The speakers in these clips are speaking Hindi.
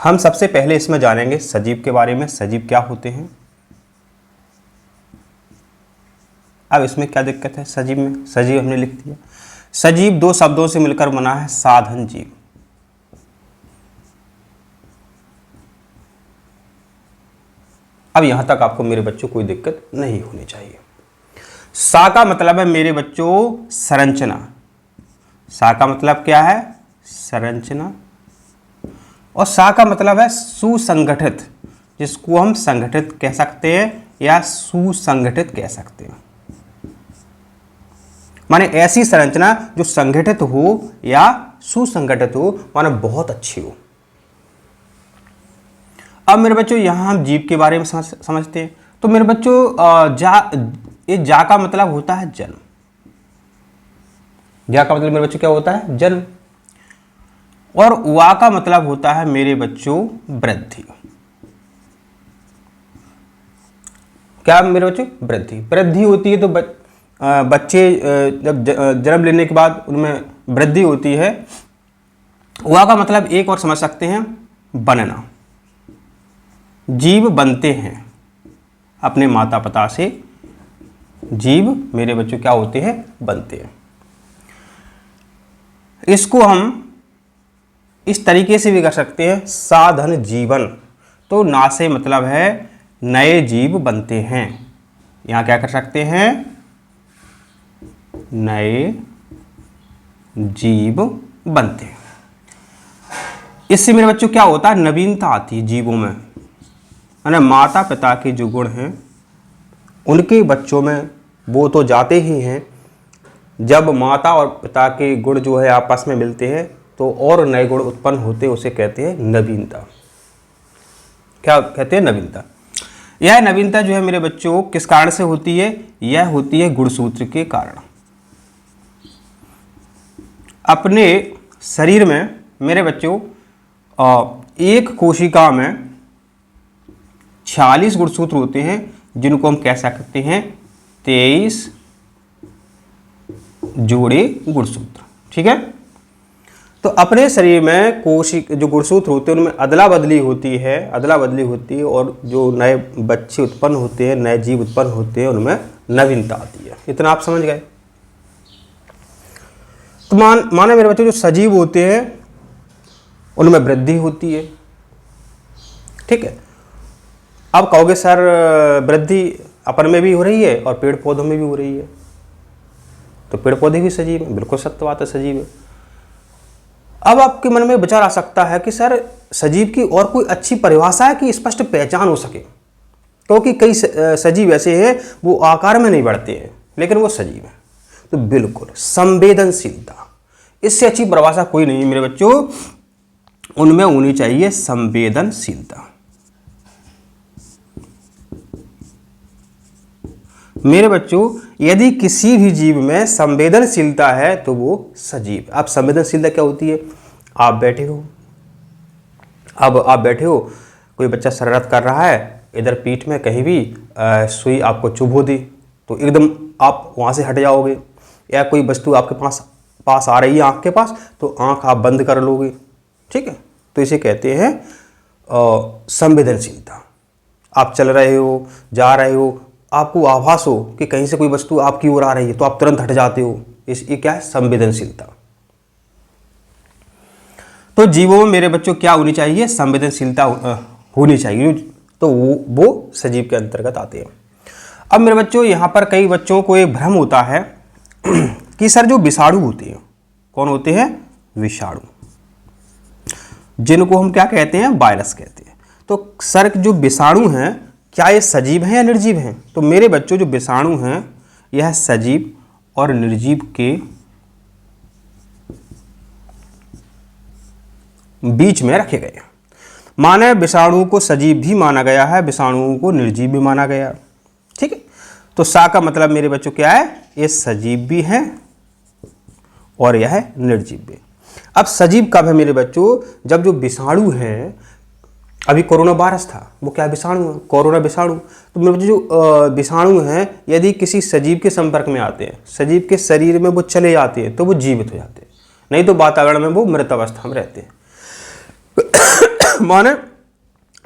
हम सबसे पहले इसमें जानेंगे सजीव के बारे में। सजीव क्या होते हैं। अब इसमें क्या दिक्कत है सजीव में? सजीव हमने लिख दिया। सजीव दो शब्दों से मिलकर बना है, साधन जीव। अब यहां तक आपको मेरे बच्चों कोई दिक्कत नहीं होनी चाहिए। सा का मतलब है मेरे बच्चों संरचना। सा का मतलब क्या है? संरचना। और सा का मतलब है सुसंगठित, जिसको हम संगठित कह सकते हैं या सुसंगठित कह सकते हैं। माने ऐसी संरचना जो संगठित हो या सुसंगठित हो, माने बहुत अच्छी हो। अब मेरे बच्चों यहां हम जीव के बारे में समझते हैं। तो मेरे बच्चों जा का मतलब होता है जन्म। जा का मतलब मेरे बच्चों क्या होता है? जन्म। और वा का मतलब होता है मेरे बच्चों वृद्धि। क्या मेरे बच्चों? वृद्धि। वृद्धि होती है तो बच्चे जब जन्म लेने के बाद उनमें वृद्धि होती है। वा का मतलब एक और समझ सकते हैं, बनना। जीव बनते हैं अपने माता पिता से। जीव मेरे बच्चों क्या होते हैं? बनते हैं। इसको हम इस तरीके से भी कर सकते हैं, साधन जीवन। तो ना से मतलब है नए जीव बनते हैं। यहां क्या कर सकते हैं? नए जीव बनते हैं। इससे मेरे बच्चों क्या होता है? नवीनता आती है जीवों में। यानी माता पिता के जो गुण हैं उनके बच्चों में वो तो जाते ही हैं। जब माता और पिता के गुण जो है आपस में मिलते हैं तो और नए गुण उत्पन्न होते हैं, उसे कहते हैं नवीनता। क्या कहते हैं? नवीनता। यह नवीनता जो है मेरे बच्चों किस कारण से होती है? यह होती है गुणसूत्र के कारण। अपने शरीर में मेरे बच्चों एक कोशिका में 46 गुणसूत्र होते हैं, जिनको हम कह सकते हैं 23 जोड़े गुणसूत्र। ठीक है। तो अपने शरीर में कोशिका जो गुणसूत्र होते हैं उनमें अदला बदली होती है और जो नए बच्चे उत्पन्न होते हैं, नए जीव उत्पन्न होते हैं, उनमें नवीनता आती है। इतना आप समझ गए। तो माने मेरे बच्चों जो सजीव होते हैं उनमें वृद्धि होती है। ठीक है। अब कहोगे सर वृद्धि अपन में भी हो रही है और पेड़ पौधों में भी हो रही है, तो पेड़ पौधे भी सजीव हैं। बिल्कुल सत्य बात है, सजीव है। अब आपके मन में विचार आ सकता है कि सर सजीव की और कोई अच्छी परिभाषा है कि स्पष्ट पहचान हो सके, क्योंकि कई सजीव ऐसे हैं वो आकार में नहीं बढ़ते हैं लेकिन वो सजीव हैं। तो बिल्कुल संवेदनशीलता, इससे अच्छी परिभाषा कोई नहीं है मेरे बच्चों। उनमें होनी चाहिए संवेदनशीलता। मेरे बच्चों यदि किसी भी जीव में संवेदनशीलता है तो वो सजीव। अब संवेदनशीलता क्या होती है? आप बैठे हो, कोई बच्चा शरारत कर रहा है, इधर पीठ में कहीं भी सुई आपको चुभो दे तो एकदम आप वहाँ से हट जाओगे। या कोई वस्तु आपके पास आ रही है आँख के पास, तो आँख आप बंद कर लोगे। ठीक है। तो इसे कहते हैं संवेदनशीलता। आप चल रहे हो, जा रहे हो, आपको आभास हो कि कहीं से कोई वस्तु आपकी ओर आ रही है तो आप तुरंत हट जाते हो। ये क्या है? संवेदनशीलता। तो जीवों में मेरे बच्चों क्या होनी चाहिए? संवेदनशीलता होनी चाहिए। तो वो सजीव के अंतर्गत आते हैं। अब मेरे बच्चों यहाँ पर कई बच्चों को एक भ्रम होता है कि सर जो विषाणु होते हैं, कौन होते हैं? विषाणु, जिनको हम क्या कहते हैं? वायरस कहते हैं। तो सर जो विषाणु हैं क्या ये सजीव हैं या निर्जीव हैं? तो मेरे बच्चों जो विषाणु हैं यह सजीव और निर्जीव के बीच में रखे गए। माने विषाणु को सजीव भी माना गया है, विषाणुओं को निर्जीव भी माना गया। ठीक है। तो सा का मतलब मेरे बच्चों क्या है? ये सजीव भी है और यह है निर्जीव भी। अब सजीव कब है मेरे बच्चों? जब जो विषाणु है, अभी कोरोना वायरस था, वो क्या विषाणु है? कोरोना विषाणु। तो मेरे बच्चों जो विषाणु हैं यदि किसी सजीव के संपर्क में आते हैं, सजीव के शरीर में वो चले जाते हैं तो वो जीवित हो जाते हैं, नहीं तो वातावरण में वो मृत अवस्था में रहते हैं। माने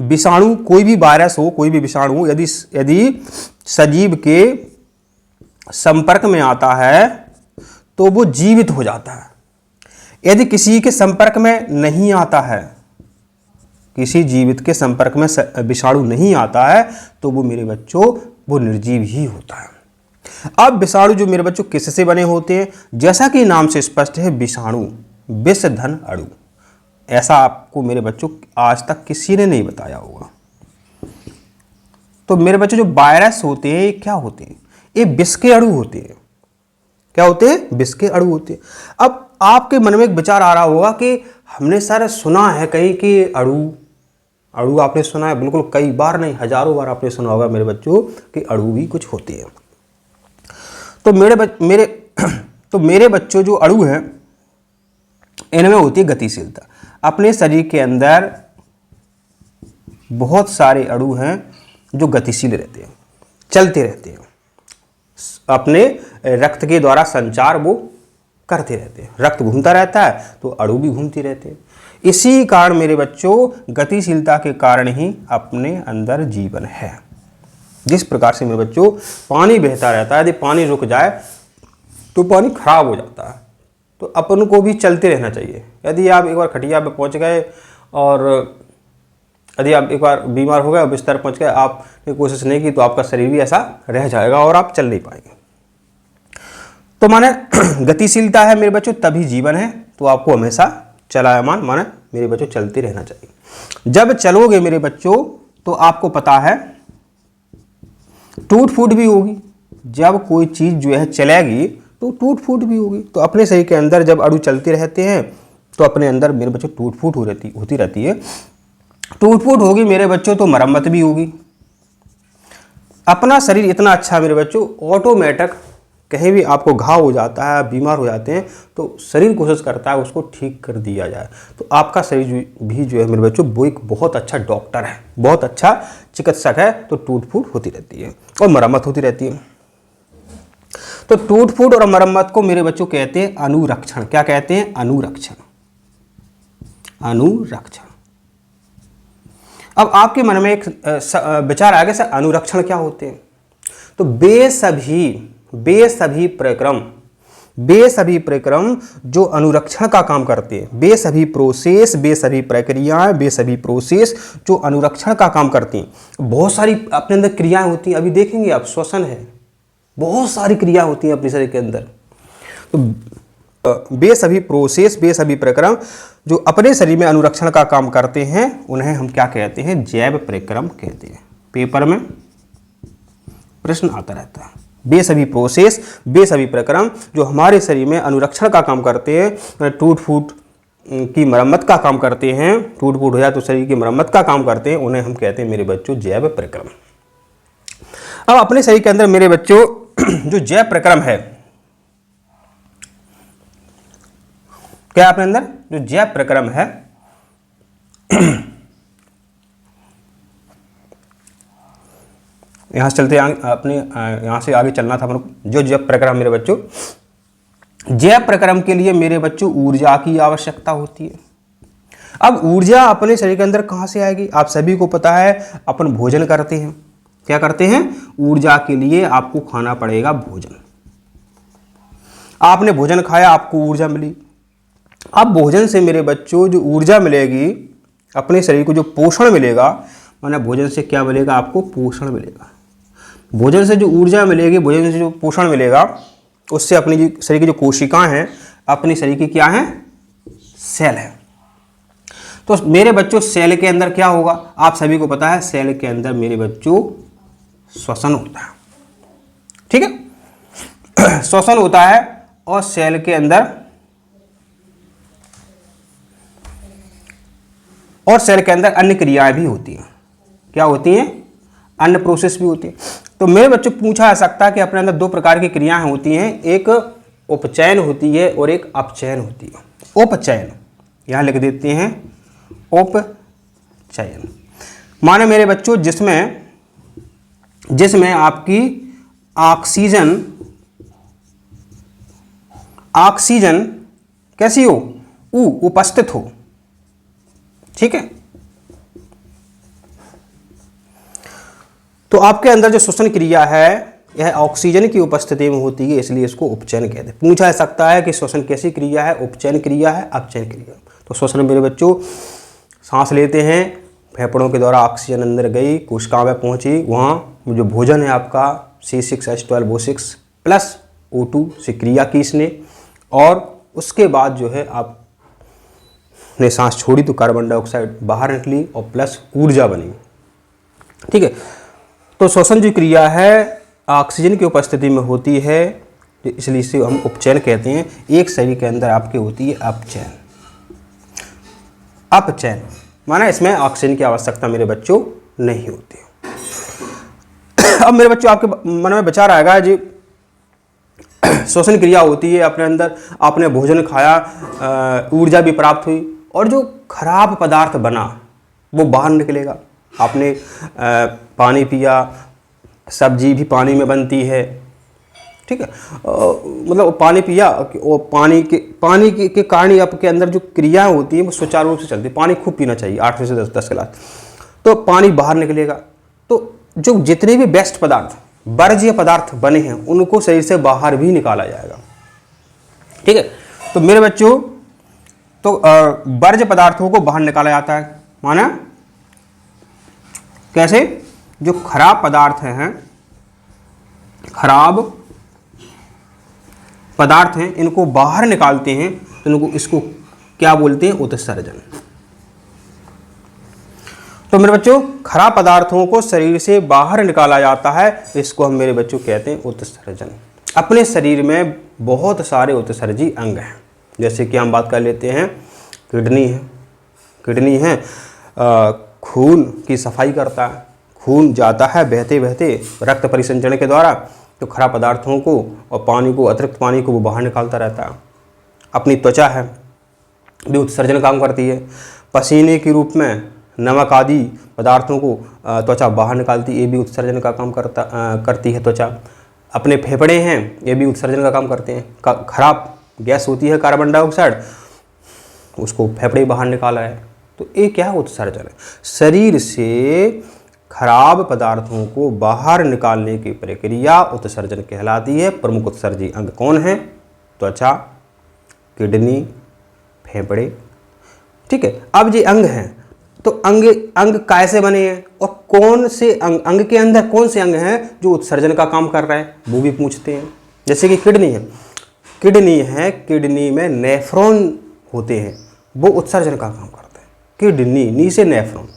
विषाणु, कोई भी वायरस हो, कोई भी विषाणु यदि सजीव के संपर्क में आता है तो वो जीवित हो जाता है। यदि किसी के संपर्क में नहीं आता है, किसी जीवित के संपर्क में विषाणु नहीं आता है, तो वो मेरे बच्चों वो निर्जीव ही होता है। अब विषाणु जो मेरे बच्चों किससे बने होते हैं? जैसा कि नाम से स्पष्ट है, विषाणु, विष धन अणु। ऐसा आपको मेरे बच्चों आज तक किसी ने नहीं बताया होगा। तो मेरे बच्चों जो वायरस होते हैं ये क्या होते हैं? ये विष के अणु होते हैं। क्या होते हैं? विष के अणु होते हैं। अब आपके मन में एक विचार आ रहा होगा कि हमने सर सुना है कहीं कि अणु आपने सुना है, बिल्कुल कई बार नहीं हजारों बार आपने सुना होगा मेरे बच्चों कि अणु भी कुछ होते हैं। तो मेरे बच्चों जो अणु हैं इनमें होती है गतिशीलता। अपने शरीर के अंदर बहुत सारे अणु हैं जो गतिशील रहते हैं, चलते रहते हैं, अपने रक्त के द्वारा संचार वो करते रहते हैं। रक्त घूमता रहता है तो अणु भी घूमते रहते हैं। इसी कारण मेरे बच्चों गतिशीलता के कारण ही अपने अंदर जीवन है। जिस प्रकार से मेरे बच्चों पानी बहता रहता है, यदि पानी रुक जाए तो पानी खराब हो जाता है, तो अपन को भी चलते रहना चाहिए। यदि आप एक बार खटिया पे पहुंच गए और यदि आप एक बार बीमार हो गए और बिस्तर पहुंच गए, आपने कोशिश नहीं की, तो आपका शरीर भी ऐसा रह जाएगा और आप चल नहीं पाएंगे। तो माने गतिशीलता है मेरे बच्चों तभी जीवन है। तो आपको हमेशा चलायमान माने मेरे बच्चों चलते रहना चाहिए। जब चलोगे मेरे बच्चों तो आपको पता है टूट फूट भी होगी। जब कोई चीज़ जो है चलेगी तो टूट फूट भी होगी। तो अपने शरीर के अंदर जब अणु चलते रहते हैं तो अपने अंदर मेरे बच्चों टूट फूट होती रहती है। टूट फूट होगी मेरे बच्चों तो मरम्मत भी होगी। अपना शरीर इतना अच्छा मेरे बच्चों, ऑटोमेटिक कहीं भी आपको घाव हो जाता है, बीमार हो जाते हैं, तो शरीर कोशिश करता है उसको ठीक कर दिया जाए। तो आपका शरीर भी जो है मेरे बच्चों वो एक बहुत अच्छा डॉक्टर है, बहुत अच्छा चिकित्सक है। तो टूट फूट होती रहती है और मरम्मत होती रहती है। तो टूट फूट और मरम्मत को मेरे बच्चों कहते हैं अनुरक्षण। क्या कहते हैं? अनुरक्षण। अनुरक्षण। अब आपके मन में एक विचार आ गया सर अनुरक्षण क्या होते हैं? तो वे सभी प्रक्रम जो अनुरक्षण का काम करते हैं, वे सभी प्रक्रियाएं, वे सभी प्रोसेस जो अनुरक्षण का काम करती हैं। बहुत सारी अपने अंदर क्रियाएं होती हैं, अभी देखेंगे आप, श्वसन है, बहुत सारी क्रिया होती हैं अपने शरीर के अंदर। तो वे सभी प्रक्रम जो अपने शरीर में अनुरक्षण का काम करते हैं उन्हें हम क्या कहते हैं? जैव प्रक्रम कहते हैं। पेपर में प्रश्न आता रहता है। वे सभी प्रक्रम जो हमारे शरीर में अनुरक्षण का काम करते हैं, टूट फूट की मरम्मत का काम करते हैं, टूट फूट हो जाए तो शरीर की मरम्मत का काम करते हैं, उन्हें हम कहते हैं मेरे बच्चों जैव प्रक्रम। अब अपने शरीर के अंदर मेरे बच्चों जो जैव प्रक्रम है, क्या अपने अंदर जो जैव प्रक्रम है यहां से चलते अपने यहां से आगे चलना था अपने। जो जैव प्रक्रम मेरे बच्चों, जैव प्रक्रम के लिए मेरे बच्चों ऊर्जा की आवश्यकता होती है। अब ऊर्जा अपने शरीर के अंदर कहां से आएगी? आप सभी को पता है अपन भोजन करते हैं। क्या करते हैं? ऊर्जा के लिए आपको खाना पड़ेगा भोजन। आपने भोजन खाया, आपको ऊर्जा मिली। अब भोजन से मेरे बच्चों जो ऊर्जा मिलेगी, अपने शरीर को जो पोषण मिलेगा, माने भोजन से क्या मिलेगा? आपको पोषण मिलेगा। भोजन से जो ऊर्जा मिलेगी, भोजन से जो पोषण मिलेगा, उससे अपनी शरीर की जो कोशिकाएं हैं, अपने शरीर की क्या है? सेल है। तो मेरे बच्चों सेल के अंदर क्या होगा? आप सभी को पता है सेल के अंदर मेरे बच्चों श्वसन होता है। ठीक है, श्वसन होता है और सेल के अंदर अन्य क्रियाएं भी होती हैं। क्या होती हैं? अन्य प्रोसेस भी होती है। तो मेरे बच्चों पूछा जा सकता है कि अपने अंदर दो प्रकार की क्रियाएं होती हैं, एक उपचयन होती है और एक अपचयन होती है। उपचयन यहां लिख देते हैं, उपचयन माने मेरे बच्चों जिसमें आपकी ऑक्सीजन कैसी हो? उपस्थित हो। ठीक है, तो आपके अंदर जो श्वसन क्रिया है यह ऑक्सीजन की उपस्थिति में होती है, इसलिए इसको उपचयन कहते हैं। पूछा जा सकता है कि श्वसन कैसी क्रिया है, उपचयन क्रिया है, अपचयन क्रिया। तो श्वसन मेरे बच्चों, सांस लेते हैं, फेफड़ों के द्वारा ऑक्सीजन अंदर गई, कोशिका में पहुंची, वहाँ जो भोजन है आपका C6H12O6 प्लस O2 से क्रिया की इसने, और उसके बाद जो है आपने सांस छोड़ी तो कार्बन डाइऑक्साइड बाहर निकली और प्लस ऊर्जा बनी। ठीक है, तो श्वसन जो क्रिया है ऑक्सीजन की उपस्थिति में होती है, इसलिए इसे हम उपचयन कहते हैं। एक शरीर के अंदर आपके होती है अपचयन। अपचयन माना इसमें ऑक्सीजन की आवश्यकता मेरे बच्चों नहीं होती। अब मेरे बच्चों आपके मन में विचार आएगा जी, श्वसन क्रिया होती है अपने अंदर, आपने भोजन खाया, ऊर्जा भी प्राप्त हुई, और जो खराब पदार्थ बना वो बाहर निकलेगा। आपने पानी पिया, सब्जी भी पानी में बनती है, ठीक है, मतलब पानी पिया और पानी के कारण ही आपके अंदर जो क्रियाएं होती हैं वो सुचारू रूप से चलती है। पानी खूब पीना चाहिए, 8 से 10 गिलास, तो पानी बाहर निकलेगा। तो जो जितने भी बेस्ट पदार्थ, वर्ज्य पदार्थ बने हैं, उनको शरीर से बाहर भी निकाला जाएगा। ठीक है, तो मेरे बच्चों, तो वर्ज्य पदार्थों को बाहर निकाला जाता है। माना कैसे? जो खराब पदार्थ हैं, खराब पदार्थ हैं, इनको बाहर निकालते हैं, तो इसको क्या बोलते हैं? उत्सर्जन। तो मेरे बच्चों, खराब पदार्थों को शरीर से बाहर निकाला जाता है, इसको हम मेरे बच्चों कहते हैं उत्सर्जन। अपने शरीर में बहुत सारे उत्सर्जी अंग हैं, जैसे कि हम बात कर लेते हैं किडनी है, खून की सफाई करता है, खून जाता है बहते बहते रक्त परिसंचरण के द्वारा, तो खराब पदार्थों को और पानी को, अतिरिक्त पानी को वो बाहर निकालता रहता है। अपनी त्वचा है, भी उत्सर्जन काम करती है। पसीने के रूप में नमक आदि पदार्थों को त्वचा बाहर निकालती है, ये भी उत्सर्जन का काम करती है त्वचा। अपने फेफड़े हैं, ये भी उत्सर्जन का काम करते हैं। खराब गैस होती है कार्बन डाइऑक्साइड, उसको फेफड़े बाहर निकाला है, तो ये क्या है? उत्सर्जन है। शरीर से खराब पदार्थों को बाहर निकालने की प्रक्रिया उत्सर्जन कहलाती है। प्रमुख उत्सर्जी अंग कौन है? त्वचा, किडनी, फेफड़े। ठीक है, अब ये अंग हैं, तो अंग कैसे बने हैं और कौन से अंग के अंदर कौन से अंग हैं जो उत्सर्जन का काम कर रहे हैं, वो भी पूछते हैं। जैसे कि किडनी है, किडनी में नेफ्रॉन होते हैं, वो उत्सर्जन का काम करते हैं। किडनी, नी से नेफ्रॉन।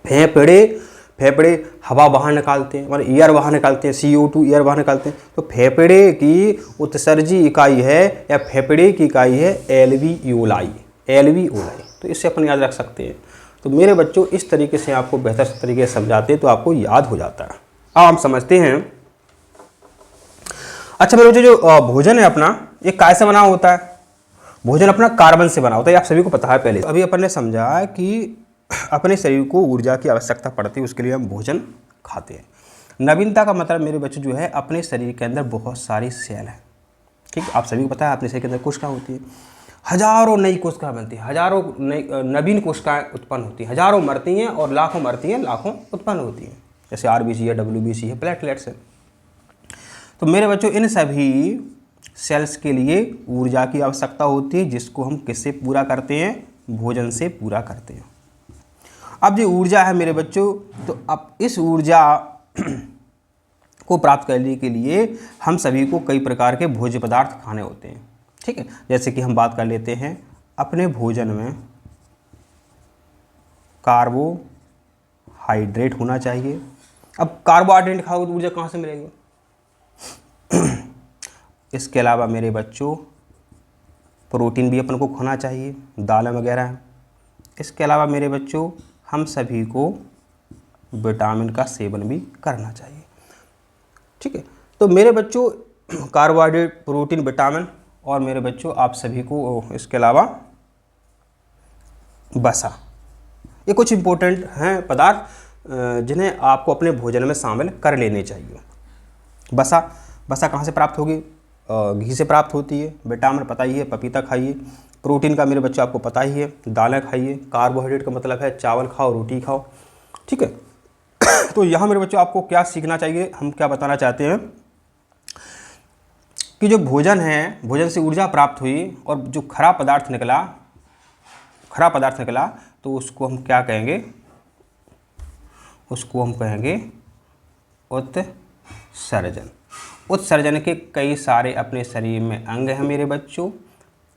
फेफड़े हवा बाहर निकालते हैं, मतलब एयर बाहर निकालते हैं, CO2 एयर बाहर निकालते हैं। तो फेफड़े की उत्सर्जी इकाई है या फेफड़े की इकाई है एल्वियोलाई। तो इससे अपन याद रख सकते हैं। तो मेरे बच्चों, इस तरीके से आपको बेहतर तरीके से समझाते हैं तो आपको याद हो जाता है। अब हम समझते हैं। अच्छा मेरे बच्चों, जो भोजन है अपना, ये कैसे बना होता है? भोजन अपना कार्बन से बना होता है, आप सभी को पता है। पहले अभी अपन ने समझा कि अपने शरीर को ऊर्जा की आवश्यकता पड़ती है, उसके लिए हम भोजन खाते हैं। नवीनता का मतलब मेरे बच्चों जो है, अपने शरीर के अंदर बहुत सारी सेल है। ठीक, आप सभी को पता है अपने शरीर के अंदर कोशिका होती है, हजारों नई कोशिका बनती है, हजारों नई नवीन कोशिकाएं उत्पन्न होती हैं, हजारों मरती हैं और लाखों मरती हैं, लाखों उत्पन्न होती हैं। जैसे RBC है, WBC है, प्लेटलेट्स है। तो मेरे बच्चों, इन सभी सेल्स के लिए ऊर्जा की आवश्यकता होती है, जिसको हम किससे पूरा करते हैं? भोजन से पूरा करते हैं। अब जो ऊर्जा है मेरे बच्चों, तो अब इस ऊर्जा को प्राप्त करने के लिए हम सभी को कई प्रकार के भोज्य पदार्थ खाने होते हैं। ठीक है, जैसे कि हम बात कर लेते हैं, अपने भोजन में कार्बोहाइड्रेट होना चाहिए। अब कार्बोहाइड्रेट खाओगे तो ऊर्जा कहाँ से मिलेगी? इसके अलावा मेरे बच्चों, प्रोटीन भी अपन को खाना चाहिए, दालें वगैरह। इसके अलावा मेरे बच्चों, हम सभी को विटामिन का सेवन भी करना चाहिए। ठीक है, तो मेरे बच्चों, कार्बोहाइड्रेट, प्रोटीन, विटामिन, और मेरे बच्चों आप सभी को इसके अलावा वसा, ये कुछ इंपॉर्टेंट हैं पदार्थ जिन्हें आपको अपने भोजन में शामिल कर लेने चाहिए। वसा कहाँ से प्राप्त होगी? घी से प्राप्त होती है। विटामिन पता ही है, पपीता खाइए। प्रोटीन का मेरे बच्चों आपको पता ही है, दालें खाइए। कार्बोहाइड्रेट का मतलब है चावल खाओ, रोटी खाओ। ठीक है, तो यहाँ मेरे बच्चों आपको क्या सीखना चाहिए, हम क्या बताना चाहते हैं कि जो भोजन है, भोजन से ऊर्जा प्राप्त हुई और जो खराब पदार्थ निकला तो उसको हम क्या कहेंगे, उसको हम कहेंगे उत्सर्जन। उत्सर्जन के कई सारे अपने शरीर में अंग हैं मेरे बच्चों।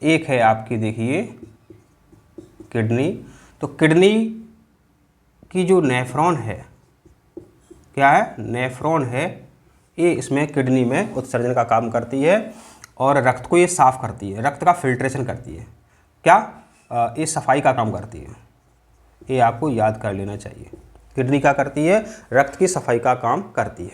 एक है आपकी देखिए किडनी। तो किडनी की जो नेफ्रॉन है, क्या है, नेफ्रॉन है, ये इसमें किडनी में उत्सर्जन का काम करती है और रक्त को ये साफ करती है, रक्त का फिल्ट्रेशन करती है। क्या, ये सफाई का काम करती है। ये आपको याद कर लेना चाहिए। किडनी क्या करती है, रक्त की सफाई का काम करती है।